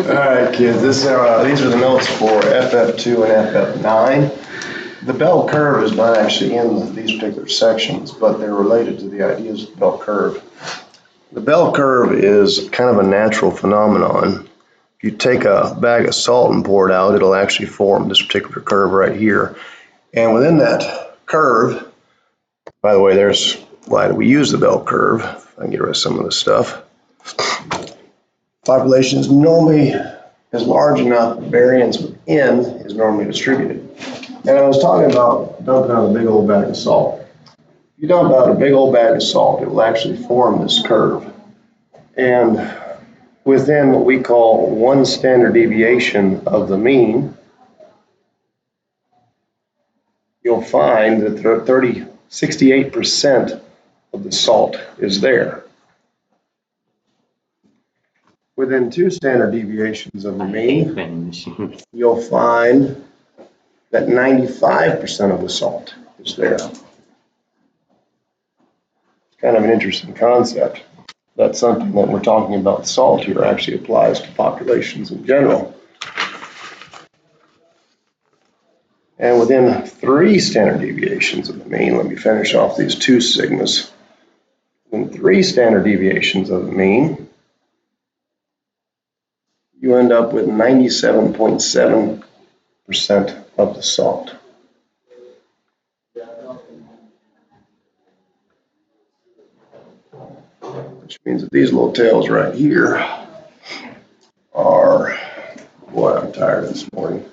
right, kids. These are the notes for FF2 and FF9. The bell curve is not actually in these particular sections, but they're related to the ideas of the bell curve. The bell curve is kind of a natural phenomenon. If you take a bag of salt and pour it out, it'll actually form this particular curve right here. And within that curve, by the way, there's why we use the bell curve. I can get rid of some of this stuff. Population is normally is large enough, variance within is normally distributed. And I was talking about dumping out a big old bag of salt. If you dump out a big old bag of salt, it will actually form this curve. And within what we call one standard deviation of the mean, you'll find that there are 68% of the salt is there. Within two standard deviations of the mean, you'll find that 95% of the salt is there. It's kind of an interesting concept. That's something that we're talking about. Salt here actually applies to populations in general. And within three standard deviations of the mean, let me finish off these two sigmas. In three standard deviations of the mean, you end up with 97.7% of the salt. Which means that these little tails right here are, boy, I'm tired this morning.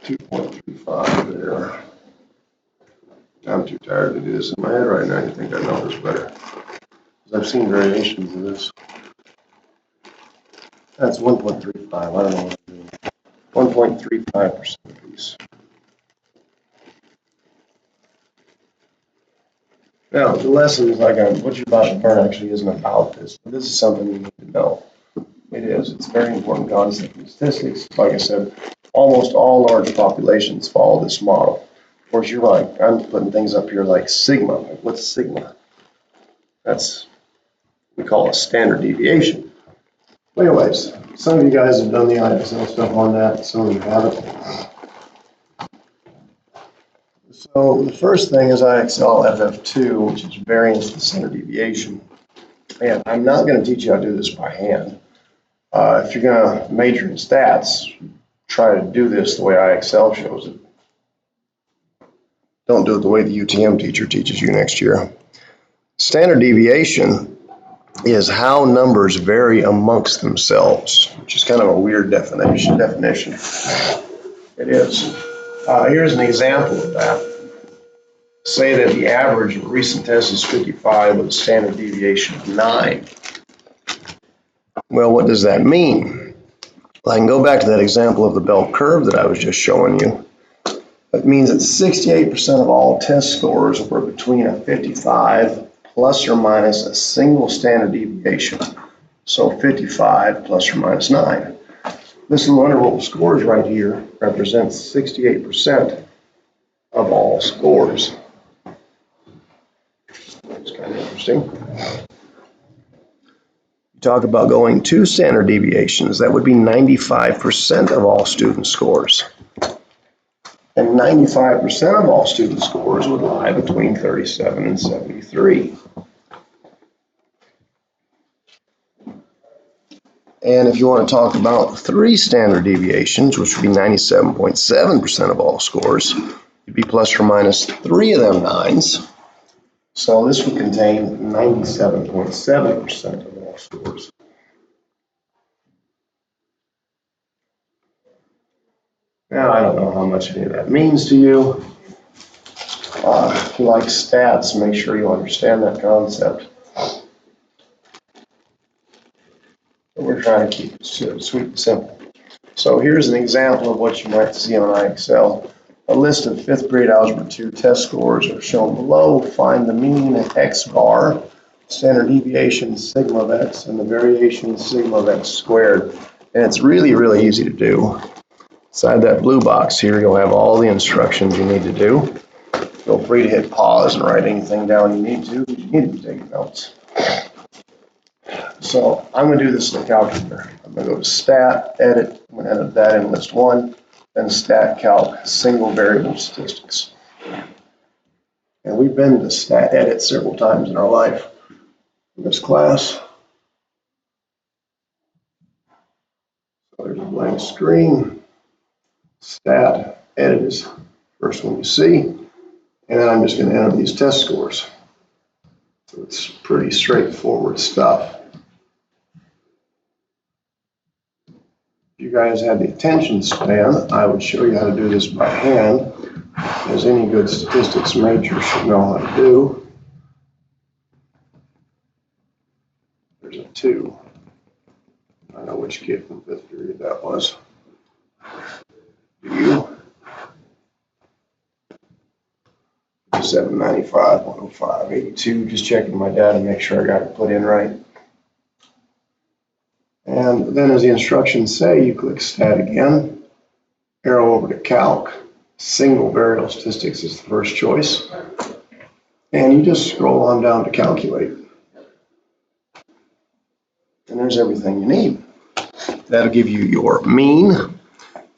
2.35 there. I'm too tired to do this in my head right now. I think I know this better. I've seen variations of this. That's 1.35. I don't know what I'm doing. 1.35% piece. Now, the lessons like what you're about to learn actually isn't about this, but this is something you need to know. It is. It's a very important concept in statistics. Like I said, almost all large populations follow this model. Of course, you're like, I'm putting things up here like sigma. Like, what's sigma? That's what we call a standard deviation. But anyways, some of you guys have done the IXL stuff on that, some of you haven't. So the first thing is IXL FF2, which is variance to standard deviation. And I'm not going to teach you how to do this by hand. If you're going to major in stats, try to do this the way IXL shows it. Don't do it the way the UTM teacher teaches you next year. Standard deviation is how numbers vary amongst themselves, which is kind of a weird definition. It is. Here's an example of that. Say that the average of a recent test is 55 with a standard deviation of 9. Well, what does that mean? Well, I can go back to that example of the bell curve that I was just showing you. It means that 68% of all test scores were between a 55 plus or minus a single standard deviation. So 55 plus or minus 9. This little interval scores right here represents 68% of all scores. It's kind of interesting. You talk about going two standard deviations, that would be 95% of all student scores. And 95% of all student scores would lie between 37 and 73. And if you want to talk about three standard deviations, which would be 97.7% of all scores, it'd be plus or minus 3 of them 9s. So this would contain 97.7% of all scores. Now, I don't know how much any of that means to you. If you like stats, make sure you understand that concept. But we're trying to keep it sweet and simple. So here's an example of what you might see on IXL. A list of 5th grade Algebra 2 test scores are shown below. Find the mean x bar, standard deviation sigma of x, and the variation sigma of x squared. And it's really, really easy to do. Inside that blue box here, you'll have all the instructions you need to do. Feel free to hit pause and write anything down you need to. You need to be taking notes. So I'm going to do this in the calculator. I'm going to go to Stat, Edit. I'm going to edit that in List 1, then Stat Calc, Single Variable Statistics. And we've been to Stat Edit several times in our life in this class. So there's a blank screen. Stat Edit is the first one you see. And then I'm just going to enter these test scores. So it's pretty straightforward stuff. If you guys had the attention span, I would show you how to do this by hand, as any good statistics major should know how to do. There's a 2. I know which kid from 5th period that was. Do you? 795, 105, 82. Just checking my data to make sure I got it put in right. And then, as the instructions say, you click Stat again, arrow over to Calc. Single variable statistics is the first choice. And you just scroll on down to Calculate. And there's everything you need. That'll give you your mean, and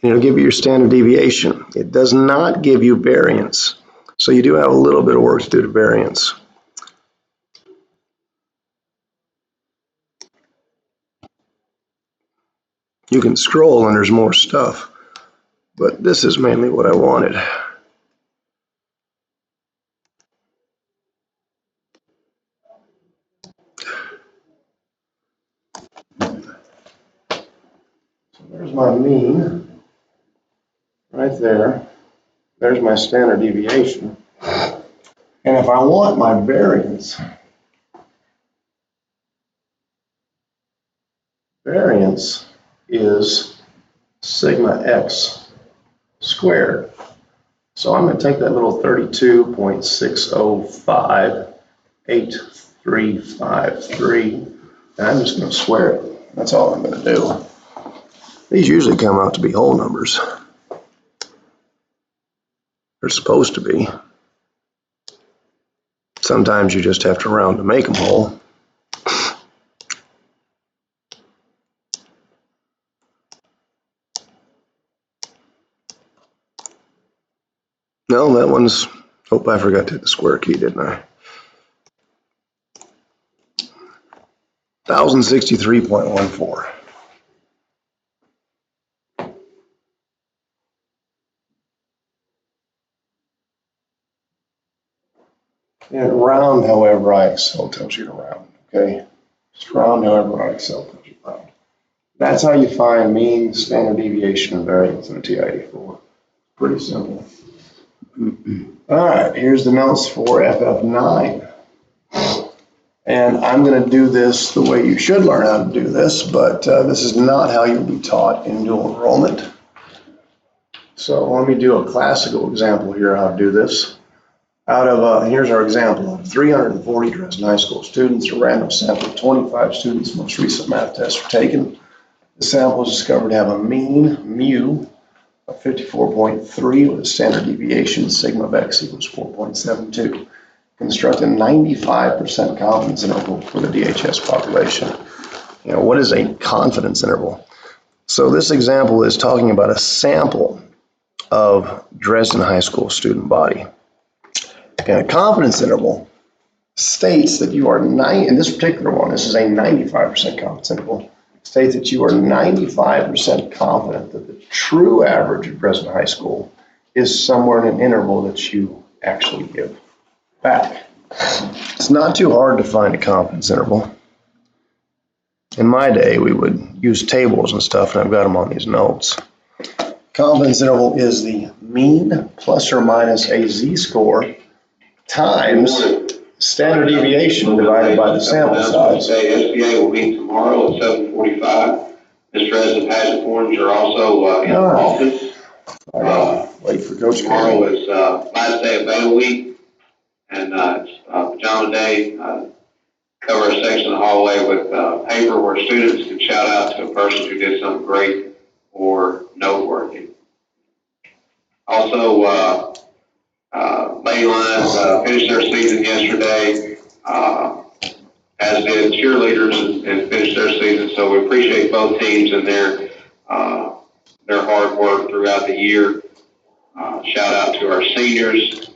it'll give you your standard deviation. It does not give you variance. So you do have a little bit of work to do to variance. You can scroll and there's more stuff, but this is mainly what I wanted. So there's my mean right there. There's my standard deviation. And if I want my variance, variance is sigma x squared. So I'm going to take that little 32.6058353, and I'm just going to square it. That's all I'm going to do. These usually come out to be whole numbers. They're supposed to be. Sometimes you just have to round to make them whole. No, that one's, oh, I forgot to hit the square key, didn't I? 1063.14. And round however IXL tells you to round, okay? Just round however IXL tells you to round. That's how you find mean, standard deviation, and variance in a TI-84. Pretty simple. All right, here's the notes for FF9. And I'm going to do this the way you should learn how to do this, but this is not how you'll be taught in dual enrollment. So let me do a classical example here how to do this. Out of, here's our example, of 340 Dresden High School students, a random sample of 25 students' most recent math tests are taken. The sample is discovered to have a mean, mu, of 54.3 with a standard deviation, sigma of x equals 4.72. Construct a 95% confidence interval for the DHS population. You know, what is a confidence interval? So this example is talking about a sample of Dresden High School student body. And a confidence interval states that you are in this particular one, this is a 95% confidence interval, states that you are 95% confident that the true average of Dresden High School is somewhere in an interval that you actually give back. It's not too hard to find a confidence interval. In my day, we would use tables and stuff, and I've got them on these notes. Confidence interval is the mean plus or minus a z-score times standard deviation divided by the sample size. SBA will meet tomorrow at 7:45. Ms. Dresden pageant forms are also in the office. I gotta wait for Coach Tomorrow Carroll. is last day of Beta Week, and it's pajama day. Cover a section of the hallway with paper where students can shout out to a person who did something great or noteworthy. Also, Lady Lions finished their season yesterday. as did cheerleaders and finished their season. So we appreciate both teams and their hard work throughout the year. Shout out to our seniors,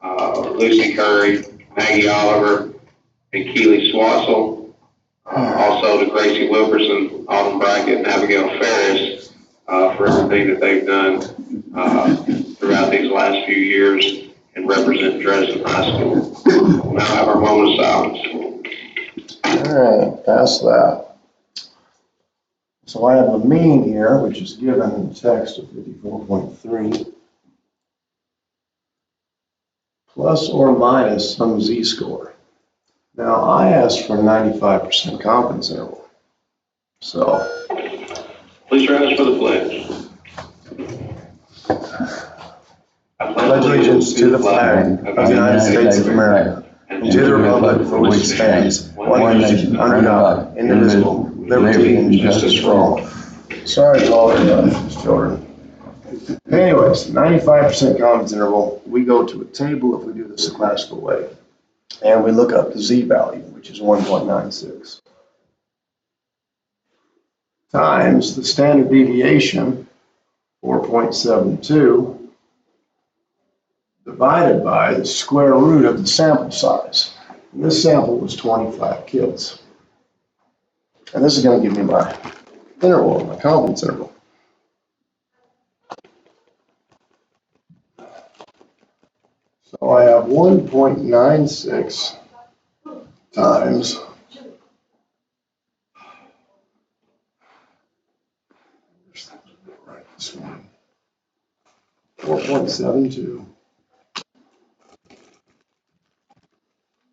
Lucy Curry, Maggie Oliver, and Keely Swassel. Also to Gracie Wilkerson, Autumn Brackett, and Abigail Ferris for everything that they've done throughout these last few years and represent Dresden High School. We'll now have our moment of silence. All right, pass that. So I have a mean here, which is given in the text of 54.3, plus or minus some z-score. Now, I asked for a 95% confidence interval. So, Please rise for the pledge. I pledge allegiance to the flag of the United States of America and to the republic for which it stands, one nation, under God, indivisible, with liberty and justice for all. Sorry to all our children. Anyways, 95% confidence interval, we go to a table if we do this the classical way. And we look up the z-value, which is 1.96, times the standard deviation, 4.72, divided by the square root of the sample size. And this sample was 25 kids. And this is going to give me my interval, my confidence interval. So I have 1.96 times 4.72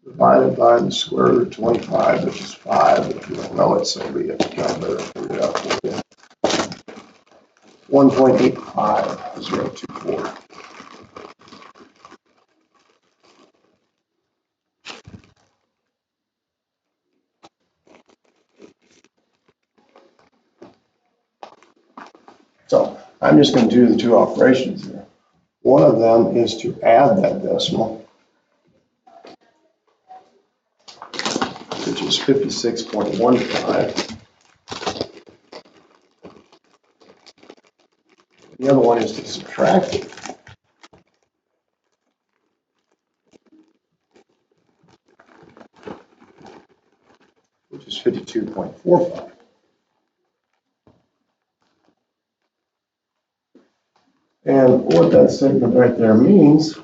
divided by the square root of 25, which is 5. If you don't know it, so be it. Calculator figure it out for you. 1.85024. So I'm just going to do the two operations here. One of them is to add that decimal, which is 56.15. The other one is to subtract it, which is 52.45. And what that statement right there means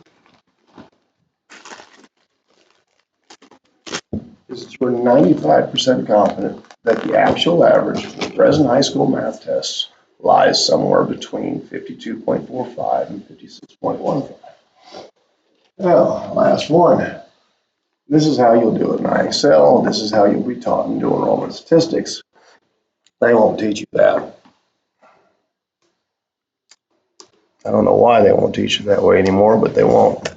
is that we're 95% confident that the actual average for the Dresden High School math tests lies somewhere between 52.45 and 56.15. Now, last one. This is how you'll do it in Excel. This is how you'll be taught in dual enrollment statistics. They won't teach you that. I don't know why they won't teach you that way anymore, but they won't.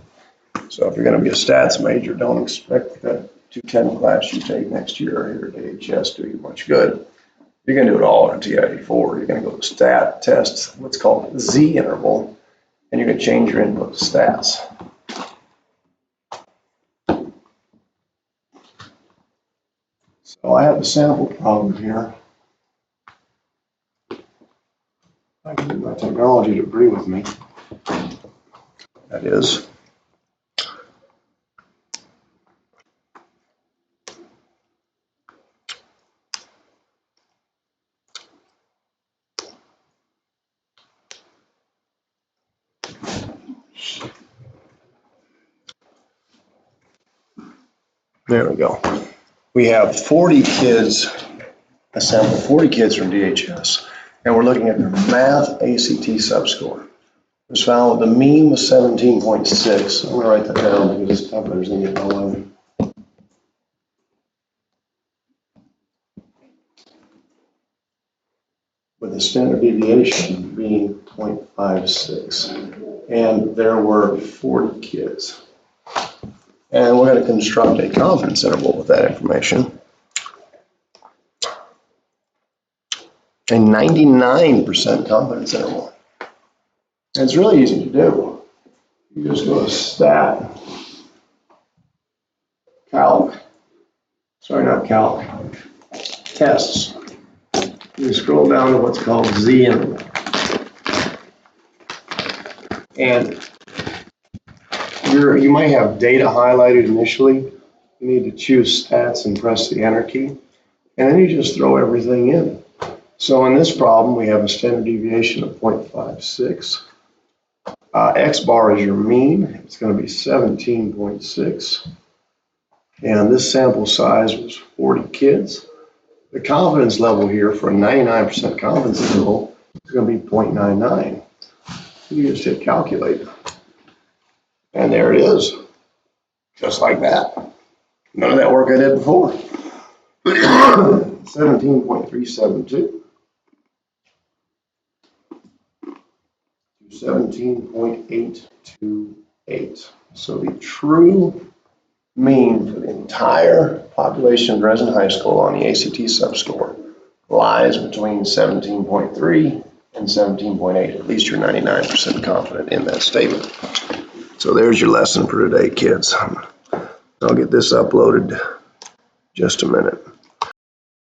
So if you're going to be a stats major, don't expect that 210 class you take next year here at AHS do you much good. You're going to do it all in a TID4. You're going to go to stat, test, what's called Z interval, and you're going to change your input to stats. So I have a sample problem here. I can get my technology to agree with me. That is. There we go. We have 40 kids, a sample of 40 kids from DHS, and we're looking at their math ACT subscore. It was found with a mean was 17.6. I'm going to write that down because this calculator's going to get my way. With a standard deviation being 0.56. And there were 40 kids. And we're going to construct a confidence interval with that information. A 99% confidence interval. And it's really easy to do. You just go to stat, calc, sorry, not calc, tests. You scroll down to what's called Z interval. And you might have data highlighted initially. You need to choose stats and press the enter key. And then you just throw everything in. So in this problem, we have a standard deviation of 0.56. X bar is your mean. It's going to be 17.6. And this sample size was 40 kids. The confidence level here for a 99% confidence interval is going to be 0.99. You just hit calculate. And there it is. Just like that. None of that work I did before. 17.372 to 17.828. So the true mean for the entire population of Dresden High School on the ACT subscore lies between 17.3 and 17.8. At least you're 99% confident in that statement. So there's your lesson for today, kids. I'll get this uploaded just a minute.